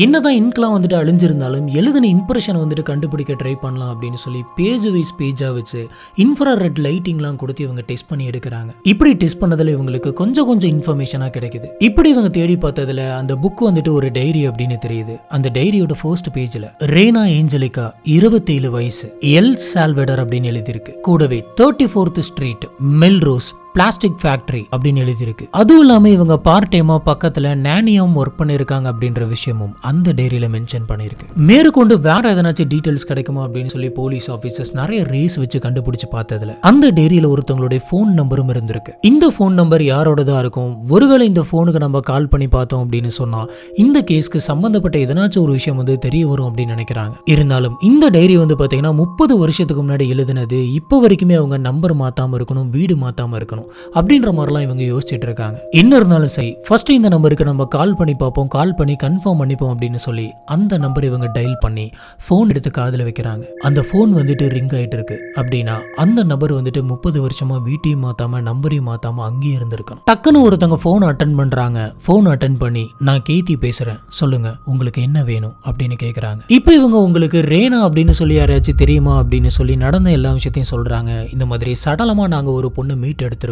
என்னதான் இன்க்லாம் வந்துட்டு அழிஞ்சிருந்தாலும் எழுதின இம்ப்ரெஷனை வந்துட்டு கண்டுபிடிக்க ட்ரை பண்ணலாம் அப்படின்னு சொல்லி பேஜ் வைஸ் பேஜா வச்சு இன்ஃப்ராரெட் லைட்டிங்லாம் கொடுத்து இவங்க டெஸ்ட் பண்ணி எடுக்கிறாங்க. இப்படி டெஸ்ட் பண்ணதுல இவங்களுக்கு கொஞ்சம் இன்ஃபர்மேஷனா கிடைக்குது. இப்படி இவங்க தேடி பார்த்ததுல அந்த புக் வந்துட்டு ஒரு டைரி அப்படின்னு தெரியுது. அந்த டைரியோட ஃபர்ஸ்ட் பேஜ்ல ரேனா ஏஞ்சலிகா 27 வயசு எல் சால்வடர் அப்படின்னு எழுதியிருக்கு. கூடவே 34th ஸ்ட்ரீட் மெல்ரோஸ் பிளாஸ்டிக் ஃபேக்டரி அப்படின்னு எழுதியிருக்கு. அதுவும் இல்லாம இவங்க பார்ட் டைமா பக்கத்துல நானியாவும் ஒர்க் பண்ணிருக்காங்க அப்படின்ற விஷயமும் அந்த டைரியில மென்ஷன் பண்ணிருக்கு. மேற்கொண்டு வேற எதனாச்சும் டீடைல்ஸ் கிடைக்குமா அப்படின்னு சொல்லி போலீஸ் ஆபீசர்ஸ் நிறைய ரேஸ் வச்சு கண்டுபிடிச்சு பார்த்ததுல அந்த டைரியில ஒருத்தவங்களுடைய போன் நம்பரும் இருந்திருக்கு. இந்த போன் நம்பர் யாரோடதா இருக்கும், ஒருவேளை இந்த போனுக்கு நம்ம கால் பண்ணி பார்த்தோம் அப்படின்னு சொன்னா இந்த கேஸ்க்கு சம்பந்தப்பட்ட எதனாச்சும் ஒரு விஷயம் வந்து தெரிய வரும் அப்படின்னு நினைக்கிறாங்க. இருந்தாலும் இந்த டைரி வந்து பாத்தீங்கன்னா 30 வருஷத்துக்கு முன்னாடி எழுதினது. இப்போ வரைக்குமே அவங்க நம்பர் மாத்தாம இருக்கணும், வீடு மாத்தாம இருக்கணும் அப்படின்ற மாதிரிலாம் இவங்க யோசிச்சுட்டு இருக்காங்க. என்ன இருந்தாலும் சரி, ஃபர்ஸ்ட் இந்த நம்பருக்கு நம்ம கால் பண்ணி பார்ப்போம், கால் பண்ணி கன்ஃபார்ம் பண்ணிப்போம் அப்படின்னு சொல்லி அந்த நம்பர் இவங்க டயல் பண்ணி போன் எடுத்து காதுல வைக்கிறாங்க. அந்த போன் வந்துட்டு ரிங் ஆயிட்டு இருக்கு. அப்படின்னா அந்த நபர் வந்துட்டு 30 வருஷமா வீட்டையும் மாத்தாம நம்பரையும் மாத்தாம அங்கேயே இருந்திருக்கணும். டக்குன்னு ஒருத்தவங்க போன் அட்டன் பண்றாங்க. போன் அட்டன் பண்ணி நான் கேத்தி பேசுறேன், சொல்லுங்க உங்களுக்கு என்ன வேணும் அப்படின்னு கேட்கறாங்க. இப்போ இவங்க உங்களுக்கு ரேனா அப்படின்னு சொல்லி யாராச்சும் தெரியுமா அப்படின்னு சொல்லி நடந்த எல்லா விஷயத்தையும் சொல்றாங்க. இந்த மாதிரி சடலமா நாங்க ஒரு பொண்ணு மீட் எடுத்திருக்கோம்,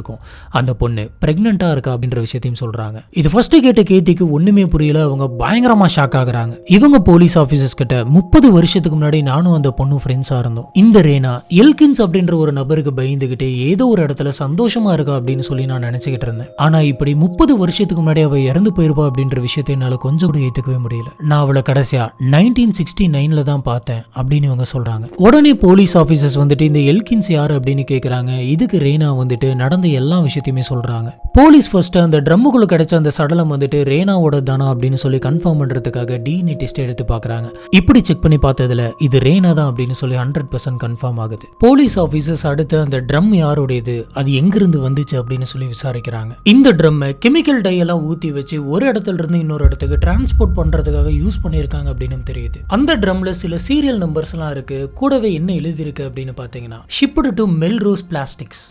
அந்த பொண்ணு பிரெக்னெண்டா இருக்கா அப்படின்ற விஷயத்தையும் சொல்றாங்க. இது ஃபர்ஸ்ட் கேட்ட கேத்திக்கு ஒண்ணுமே புரியல. அவங்க பயங்கரமா ஷாக் ஆகுறாங்க. இவங்க போலீஸ் ஆபீசர்ஸ் கிட்ட 30 வருஷத்துக்கு முன்னாடி நானும் அந்த பொண்ணு ஃப்ரெண்ட்ஸா இருந்தோம். இந்த ரேனா எல்கின்ஸ் அப்படின்ற ஒரு நபருக்கு பயந்துகிட்டே ஏதோ ஒரு இடத்துல சந்தோஷமா இருக்கா அப்படின்னு சொல்லி நான் நினைச்சுக்கிட்டு இருந்தேன். ஆனா இப்படி 30 வருஷத்துக்கு முன்னாடி அவ இறந்து போயிருப்பா அப்படின்ற விஷயத்தை என்னால கொஞ்சம் கூட ஏத்துக்கவே முடியல. நான் அவளை கடைசியா 1969ல தான் பார்த்தேன் அப்படின்னு இவங்க சொல்றாங்க. உடனே போலீஸ் ஆபீசர்ஸ் வந்துட்டு இந்த எல்கின்ஸ் யாரு அப்படின்னு கேக்குறாங்க. இதுக்கு ரேனா வந்துட்டு நடந்த எல்லா விஷயத்தையுமே சொல்றாங்க. போலீஸ் ஃபர்ஸ்ட் அந்த ட்ரம்முக்குள்ள கிடைச்ச அந்த சடலம் வந்துட்டு ரேனாவோட தானா அப்படின்னு சொல்லி கன்ஃபார்ம் பண்றதுக்காக டிஎன்ஏ டெஸ்ட் எடுத்து பாக்குறாங்க. இப்படி செக் பண்ணி பார்த்ததுல இது ரேனா தான் அப்படின்னு சொல்லி 100% கன்ஃபார்ம் ஆகுது. போலீஸ் ஆபீசர்ஸ் அடுத்து அந்த ட்ரம் யாருடையது, அது எங்கிருந்து வந்துச்சு அப்படின்னு சொல்லி விசாரிக்கிறாங்க. இந்த ட்ரம் கெமிக்கல் டை எல்லாம் ஊத்தி வச்சு ஒரு இடத்துல இருந்து இன்னொரு இடத்துக்கு டிரான்ஸ்போர்ட் பண்றதுக்காக யூஸ் பண்ணிருக்காங்க அப்படின்னு தெரியுது. அந்த ட்ரம்ல சில சீரியல் நம்பர்ஸ் எல்லாம் இருக்கு. கூடவே என்ன எழுதி இருக்கு அப்படின்னு பாத்தீங்கன்னா shift to Melrose plastics,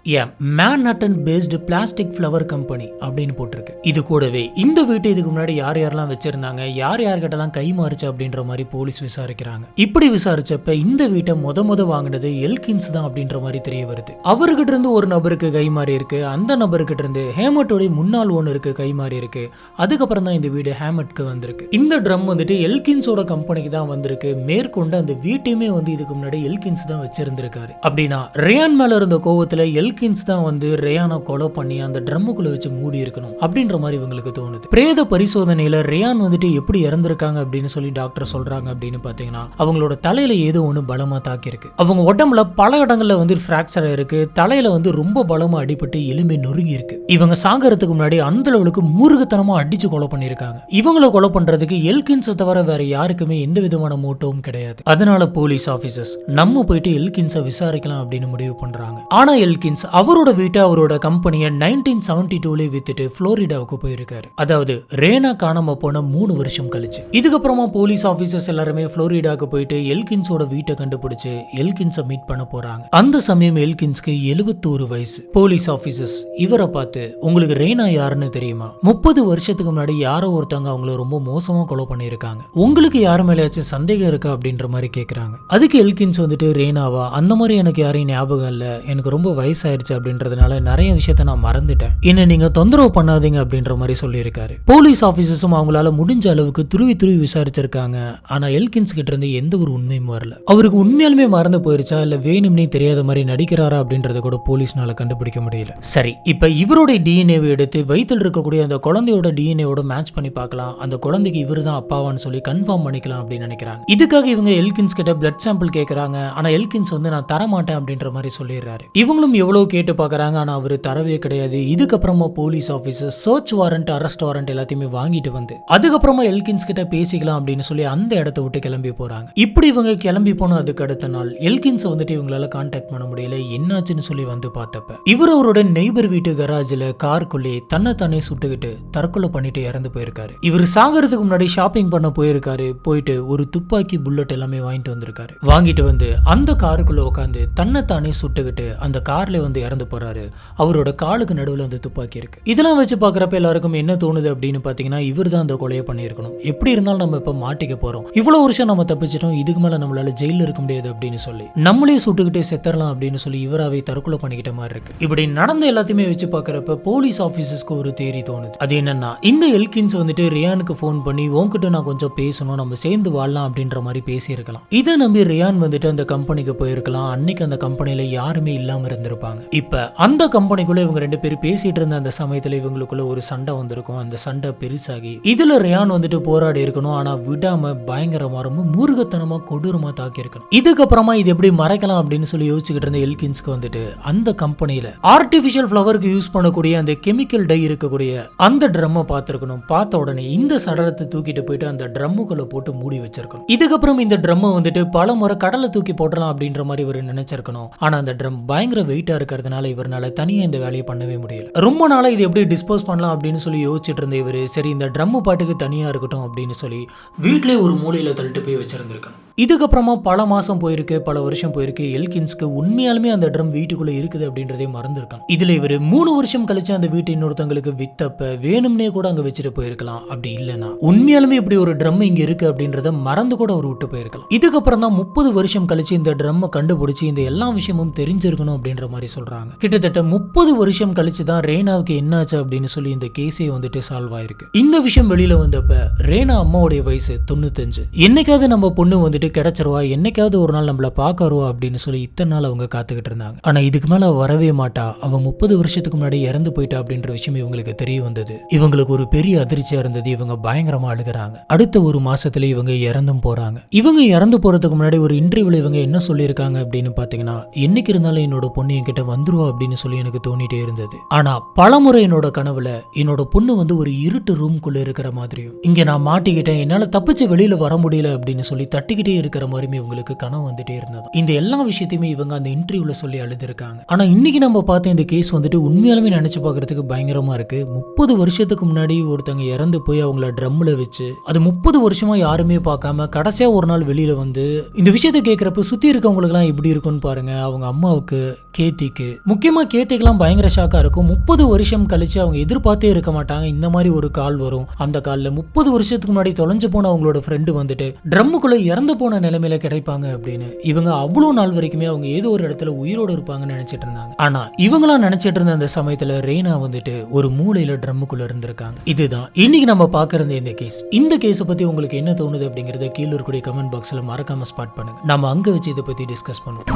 Manhattan content based plastic flower company அப்படின்னு போட்டிருக்கு. இது கூடவே இந்த வீட்டை இதுக்கு முன்னாடி யார் யாரெல்லாம் வச்சிருந்தாங்க, யார் யார்கிட்டலாம் கை மாறுச்சு அப்படின்ற மாதிரி போலீஸ் விசாரிக்கிறாங்க. இப்படி விசாரிச்சப்ப இந்த வீட்டை முத வாங்கினது எல்கின்ஸ் தான் அப்படின்ற மாதிரி தெரிய வருது. அவர்கிட்ட இருந்து ஒரு நபருக்கு கை மாறி இருக்கு, அந்த நபர்கிட்ட இருந்து ஹேமட்டோட முன்னாள் ஓனருக்கு கை மாறி இருக்கு. அதுக்கப்புறம் தான் இந்த வீடு ஹேமட்க்கு வந்திருக்கு. இந்த ட்ரம் வந்துட்டு எல்கின்ஸோட கம்பெனிக்கு தான் வந்திருக்கு. மேற்கொண்டு அந்த வீட்டையுமே வந்து இதுக்கு முன்னாடி எல்கின்ஸ் தான் வச்சிருந்திருக்காரு. அப்படின்னா ரேயான் மேல இருந்த கோவத்துல எல்கின்ஸ் தான் வந்து ரேயானை கொலை பண்ணி அந்த ட்ரம்முக்குள்ள வச்சு மூடி இருக்கணும் அப்படின்ற மாதிரி இவங்களுக்கு தோணுது. பிரேத பரிசோதனையில ரேயான் வந்துட்டு எப்படி இறந்திருக்காங்க அப்படின்னு சொல்லி டாக்டர் சொல்றாங்க அப்படின்னு பாத்தீங்கன்னா அவங்களோட தலையில ஏதோ ஒண்ணு பலமா தாக்கி இருக்கு. அவங்க உடம்புல பல இடங்கள்ல வந்து பிராக்சர் இருக்கு. தலையில வந்து ரொம்ப பலமா அடிபட்டு எலும்பி நொறுங்கி இருக்கு. இவங்க சாகறதுக்கு முன்னாடி அந்த அளவுக்கு மூர்க்கத்தனமா அடிச்சு கொலை பண்ணிருக்காங்க. இவங்களை கொலை பண்றதுக்கு எல்கின்ஸை தவிர வேற யாருக்குமே எந்த விதமான மோட்டவும் கிடையாது. அதனால போலீஸ் ஆபீசர்ஸ் நம்ம போயிட்டு எல்கின்ஸை விசாரிக்கலாம் அப்படின்னு முடிவு பண்றாங்க. ஆனா எல்கின்ஸ் அவரோட வீட்டை அவரோட கம்பெனியை 1972 வித்துட்டு புளோரிடாவுக்கு போயிருக்காரு. அதாவது ரேனா காணாம போன 3 வருஷம் கழிச்சு. இதுக்கப்புறமா போலீஸ் ஆபீசர்ஸ் எல்லாருமே புளோரிடாவுக்கு போயிட்டு எல்கின்ஸோட வீட்டை கண்டுபிடிச்சு எல்கின்ஸை மீட் பண்ண போறாங்க. அந்த சமயம் எல்கின்ஸ்க்கு 71 வயசு. போலீஸ் ஆபீசர்ஸ் இவரை பார்த்து உங்களுக்கு ரேனா யாருன்னு தெரியுமா? 30 வருஷத்துக்கு முன்னாடி யாரோ ஒருத்தவங்க அவங்கள ரொம்ப மோசமா கொலை பண்ணிருக்காங்க. உங்களுக்கு யாரு மேலேயாச்சும் சந்தேகம் இருக்கா அப்படின்ற மாதிரி கேக்குறாங்க. அதுக்கு எல்கின்ஸ் வந்துட்டு ரேனாவா, அந்த மாதிரி எனக்கு யாரையும் ஞாபகம் இல்ல, எனக்கு ரொம்ப வயசாயிருச்சு அப்படின்றதுனால நிறைய விஷயத்த நான் மறந்துட்டேன், என்ன நீங்க தொந்தரவு பண்ணாதீங்க அப்படின்ற மாதிரி சொல்லியிருக்காரு. போலீஸ் ஆபீசர்ஸும் அவங்களால முடிஞ்ச அளவுக்கு துருவி விசாரிச்சிருக்காங்க. ஆனா எல்கின்ஸ் கிட்ட இருந்து எந்த ஒரு உண்மையும் வரல. அவருக்கு உண்மையாலுமே மறந்து போயிருச்சா இல்ல வேணும்னே தெரியாத மாதிரி நடிக்கிறாரா அப்படின்றத கூட போலீஸ்னால கண்டுபிடிக்க முடியல. சரி, இப்ப இவரோட டிஎன்ஏவை எடுத்து வயிற்றில் இருக்கக்கூடிய அந்த குழந்தையோட டிஎன்ஏவோட மேட்ச் பண்ணி பார்க்கலாம், அந்த குழந்தைக்கு இவர் தான் அப்பாவான்னு சொல்லி கன்ஃபார்ம் பண்ணிக்கலாம் அப்படின்னு நினைக்கிறாங்க. இதுக்காக இவங்க எல்கின்ஸ் கிட்ட பிளட் சாம்பிள் கேட்கறாங்க. ஆனா எல்கின்ஸ் வந்து நான் தரமாட்டேன் அப்படின்ற மாதிரி சொல்லிடுறாரு. இவங்களும் எவ்வளவு கேட்டு பாக்குறாங்க, ஆனா அவரு தரவே கிடையாது. இதுக்கப்புறமா police officer search warrant, arrest warrant எல்லாத்தையுமே வாங்கிட்டு வந்து அதுக்கப்புறமா எல்கின்ஸ் கிட்ட பேசிக்கலாம் அப்படின்னு சொல்லி அந்த இடத்தை விட்டு கிளம்பி போறாங்க. இப்படி இவங்க கிளம்பி போன அதுக்கு அடுத்த நாள் எல்கின்ஸ் வந்துட்டு இவங்களால கான்டாக்ட் பண்ண முடியல. என்னாச்சுன்னு சொல்லி வந்து பார்த்தப்ப இவர் அவரோட நெய்பர் வீட்டு கராஜ்ல காருக்குள்ளே தன்னைத்தானே சுட்டுக்கிட்டு தற்கொலை பண்ணிட்டு இறந்து போயிருக்காரு. இவர் சாகிறதுக்கு முன்னாடி ஷாப்பிங் பண்ண போயிருக்காரு. போயிட்டு ஒரு துப்பாக்கி புல்லட் எல்லாமே வாங்கிட்டு வந்திருக்காரு. வாங்கிட்டு வந்து அந்த காருக்குள்ள உட்காந்து தன்னைத்தானே சுட்டுக்கிட்டு அந்த கார்ல வந்து இறந்து போறாரு. அவரோட காலுக்கு நடுவில் அந்த துப்பாக்கி இருக்கு. இதெல்லாம் வச்சு பாக்குறப்ப எல்லாருக்கும் என்ன தோணுது அப்படின்னு பாத்தீங்கன்னா இவர் தான் அந்த கொலையை பண்ணியிருக்கணும். எப்படி இருந்தாலும் நம்ம இப்ப மாட்டிக்க போறோம், இவ்வளவு வருஷம் நம்ம தப்பிச்சிட்டோம், இதுக்கு மேல நம்மளால ஜெயில இருக்க முடியாது அப்படின்னு சொல்லி நம்மளே சுட்டுக்கிட்டே செத்தரலாம் அப்படின்னு சொல்லி இவராவே தற்கொலை பண்ணிக்கிட்ட மாதிரி இருக்கு. இப்படி நடந்த எல்லாத்தையுமே வச்சு பாக்குறப்ப போலீஸ் ஆபீசர்ஸ்க்கு ஒரு தேரி தோணுது. அது என்னன்னா இந்த எல்கின்ஸ் வந்துட்டு ரியானுக்கு போன் பண்ணி உன்கிட்ட நான் கொஞ்சம் பேசணும், நம்ம சேர்ந்து வாழலாம் அப்படின்ற மாதிரி பேசியிருக்கலாம். இதை நம்பி ரியான் வந்துட்டு அந்த கம்பெனிக்கு போயிருக்கலாம். அன்னைக்கு அந்த கம்பெனில யாருமே இல்லாம இருந்திருப்பாங்க. இப்ப அந்த கம்பெனிக்குள்ள இவங்க 2 பேரும் பேசிட்டு இருந்த அந்த சமயத்துல இவங்களுக்குள்ள ஒரு சண்டை வந்திருக்கும். அந்த சண்டை பெருசாகி இதுல ரியான் வந்துட்டு போராடி இருக்கணும். ஆனா விடாம பயங்கரமா ரொம்ப மூர்க்கத்தனமா கொடூரமா தாக்கி இருக்கணும். இதுக்கப்புறமா இது எப்படி மறைக்கலாம் அப்படின்னு சொல்லி யோசிச்சுக்கிட்டு இருந்த எல்கின்ஸ்க்கு வந்துட்டு அந்த கம்பெனில ஆர்டிபிஷியல் ஃபிளவருக்கு யூஸ் பண்ணக்கூடிய அந்த கெமிக்கல் டை இருக்கக்கூடிய அந்த ட்ரம்மை பார்த்திருக்கணும். பார்த்த உடனே இந்த சடலத்தை தூக்கிட்டு போயிட்டு அந்த ட்ரம்முக்குள்ள போட்டு மூடி வச்சிருக்கணும். இதுக்கப்புறம் இந்த ட்ரம்மை வந்துட்டு பல முறை கடலை தூக்கி போடலாம் அப்படின்ற மாதிரி இவர் நினைச்சிருக்கணும். ஆனா அந்த ட்ரம் பயங்கர வெயிட்டா இருக்கிறதுனால இவரால தனியா இந்த வேலையை பண்ணவே முடியல. ரொம்ப நாளா இது எப்படி டிஸ்போஸ் பண்ணலாம் அப்படின்னு சொல்லி யோசிச்சுட்டு இருந்த இவரு சரி இந்த ட்ரம் பாட்டுக்கு தனியா இருக்கட்டும் அப்படின்னு சொல்லி வீட்டிலே ஒரு மூலையில தள்ளிட்டு போய் வச்சிருந்திருக்கணும். இதுக்கப்புறமா பல மாசம் போயிருக்கு, பல வருஷம் போயிருக்கு. எல்கின்ஸ்க்கு உண்மையாலுமே அந்த ட்ரம் வீட்டுக்குள்ள இருக்குது அப்படின்றதே மறந்துருக்காங்க. இதுல இவரு 3 வருஷம் கழிச்சு அந்த வீட்டை இன்னொருத்தங்களுக்கு வித்தப்ப வேணும்னே கூட அங்க வச்சுட்டு போயிருக்கலாம். அப்படி இல்லைன்னா உண்மையாலுமே இப்படி ஒரு ட்ரம் இங்க இருக்கு அப்படின்றத மறந்து கூட அவர் விட்டு போயிருக்கலாம். இதுக்கப்புறம் தான் 30 வருஷம் கழிச்சு இந்த ட்ரம் கண்டுபிடிச்சு இந்த எல்லா விஷயமும் தெரிஞ்சிருக்கணும் அப்படின்ற மாதிரி சொல்றாங்க. கிட்டத்தட்ட 30 வருஷம் கழிச்சு தான் ரேனாவுக்கு என்னாச்சு அப்படின்னு சொல்லி இந்த கேஸே வந்துட்டு சால்வ் ஆயிருக்கு. இந்த விஷயம் வெளியில வந்தப்ப ரேனா அம்மாவுடைய வயசு 95. என்னைக்காவது நம்ம பொண்ணு வந்துட்டு கிடைச்சிருவா, என்னைக்காவது ஒரு நாள் நம்மள பார்க்க வருவா அப்படின்னு சொல்லி இத்தனை நாள் அவங்க காத்துக்கிட்டு இருந்தாங்க. ஆனா இதுக்கு மேல வரவே மாட்டா, அவன் 30 வருஷத்துக்கு முன்னாடி இறந்து போயிட்டா அப்படின்ற விஷயம் இவங்களுக்கு தெரிய வந்தது. இவங்களுக்கு ஒரு பெரிய அதிர்ச்சியா இருந்தது. இவங்க பயங்கரமா அழுகுறாங்க. அடுத்த ஒரு மாசத்துல இவங்க இறந்தும் போறாங்க. இவங்க இறந்து போறதுக்கு முன்னாடி ஒரு இன்டர்வியூல இவங்க என்ன சொல்லியிருக்காங்க அப்படின்னு பாத்தீங்கன்னா என்னைக்கு இருந்தாலும் என்னோட பொண்ணு என்கிட்ட வந்துருவா அப்படின்னு சொல்லி எனக்கு தோணிட்டே இருந்தது. ஆனா பலமுறை என்னோட கனவுல என்னோட பொண்ணு வந்து ஒரு இருட்டு ரூம்குள்ள இருக்கிற மாதிரியும் இங்க நான் மாட்டிக்கிட்டேன், என்னால தப்பிச்சு வெளியில வர முடியல அப்படின்னு சொல்லி தட்டிக்கிட்டே இருக்கிற மாதிரியுமே இவங்களுக்கு கனவு வந்துட்டே இருந்தது. இந்த எல்லா விஷயத்தையுமே இவங்க அந்த இன்டர்வியூல சொல்லி அழுதுருக்காங்க. ஆனா இன்னைக்கு நம்ம பார்த்த இந்த கேஸ் வந்துட்டு உண்மையாலுமே நினைச்சு பார்க்கறதுக்கு பயங்கரமா இருக்கு. 30 வருஷத்துக்கு முன்னாடி ஒருத்தங்க இறந்து போய் அவங்கள ட்ரம்ல வச்சு அது 30 வருஷமா யாருமே பார்க்காம கடைசியா ஒரு நாள் வெளியில வந்து இந்த விஷயத்தை கேட்கறப்ப சுத்தி இருக்கவங்களுக்கு எல்லாம் எப்படி இருக்குன்னு பாருங்க. அவங்க அம்மாவுக்கு, கேத்திக்கு, முக்கியமா கேத்திக்கெல்லாம் பயங்கர ஷாக்கா இருக்கும். 30 வருஷம் கழிச்சு அவங்க எதிர்பார்த்தே இருக்க மாட்டாங்க இந்த மாதிரி ஒரு கால் வரும். அந்த கால்ல 30 வருஷத்துக்கு முன்னாடி தொலைஞ்சு போன அவங்களோட ஃப்ரெண்டு வந்துட்டு ட்ரம்முக்குள்ள இறந்து போன நிலைமையில கிடைப்பாங்க அப்படின்னு. இவங்க அவ்வளவு நாள் வரைக்குமே அவங்க ஏதோ ஒரு இடத்துல உயிரோடு இருப்பாங்கன்னு நினைச்சிட்டு இருந்தாங்க. ஆனா இவங்களாம் நினைச்சிட்டு இருந்த அந்த சமயத்துல ரெய்னா வந்துட்டு ஒரு மூலையில ட்ரம்முக்குள்ள இருந்திருக்காங்க. இதுதான் இன்னைக்கு நம்ம பார்க்கறது இந்த கேஸ். இந்த கேஸை பத்தி உங்களுக்கு என்ன தோணுது அப்படிங்கறத கீழே இருக்கக்கூடிய கமெண்ட் பாக்ஸ்ல மறக்காம ஸ்பாட் பண்ணுங்க. நம்ம அங்க வச்சு இதை பத்தி டிஸ்கஸ் பண்ணுவோம்.